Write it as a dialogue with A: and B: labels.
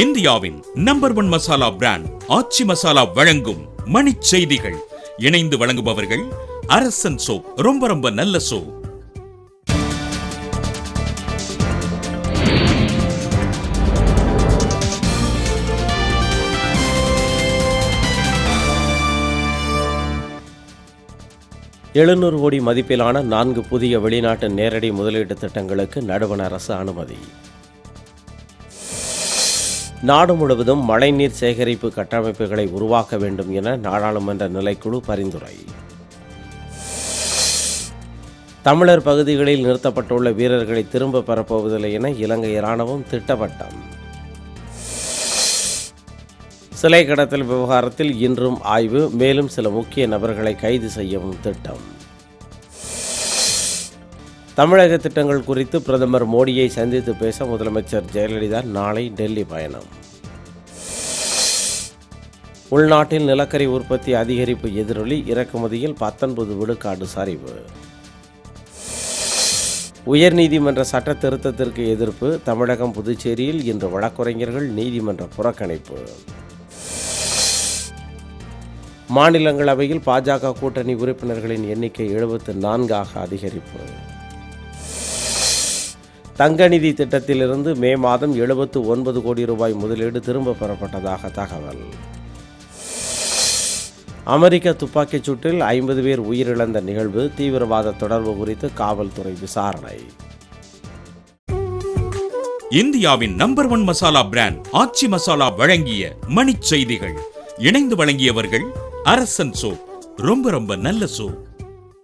A: இந்தியாவின் number 1 masala brand ஆச்சி மசாலா வழங்கும் மணிச் செய்திகள். இணைந்து வழங்குபவர்கள் அரசன் சோப். ரொம்ப ரொம்ப நல்ல சோப்.
B: $700 கோடி மதிப்பிலான 4 புதிய வெளிநாட்டு நேரடி முதலீட்டு திட்டங்களுக்கு நடுவண் அரசு அனுமதி. நாடு முழுவதும் மழைநீர் சேகரிப்பு கட்டமைப்புகளை உருவாக்க வேண்டும் என நாடாளுமன்ற நிலைக்குழு பரிந்துரை. தமிழர் பகுதிகளில் நிறுத்தப்பட்டுள்ள வீரர்களை திரும்ப பெறப்போவதில்லை என இலங்கை இராணுவம் திட்டவட்டம். சிலை கடத்தல் விவகாரத்தில் இன்றும் ஆய்வு. மேலும் சில முக்கிய நபர்களை கைது செய்யவும் திட்டம். தமிழக திட்டங்கள் குறித்து பிரதமர் மோடியை சந்தித்து பேச முதலமைச்சர் ஜெயலலிதா நாளை டெல்லி பயணம். உள்நாட்டில் நிலக்கரி உற்பத்தி அதிகரிப்பு எதிரொலி. இறக்குமதியில் 19 விழுக்காடு சரிவு. உயர்நீதிமன்ற சட்ட திருத்தத்திற்கு எதிர்ப்பு. தமிழகம் புதுச்சேரியில் இன்று வழக்குரைஞர்கள் நீதிமன்ற புறக்கணிப்பு. மாநிலங்களவையில் பாஜக கூட்டணி உறுப்பினர்களின் எண்ணிக்கை 74ஆக அதிகரிப்பு. தங்கநிதி திட்டத்திலிருந்து மே மாதம் 79 கோடி ரூபாய் முதலீடு திரும்ப பெறப்பட்டதாக தகவல். அமெரிக்க துப்பாக்கிச் சூட்டில் 50 பேர் உயிரிழந்த நிகழ்வு. தீவிரவாத தொடர்பு குறித்து காவல்துறை விசாரணை.
A: இந்தியாவின் நம்பர் 1 மசாலா பிராண்ட் ஆச்சி மசாலா வழங்கிய மணிச் செய்திகள். இணைந்து வழங்கியவர்கள் அரசன் சோப். ரொம்ப ரொம்ப நல்ல சோப்.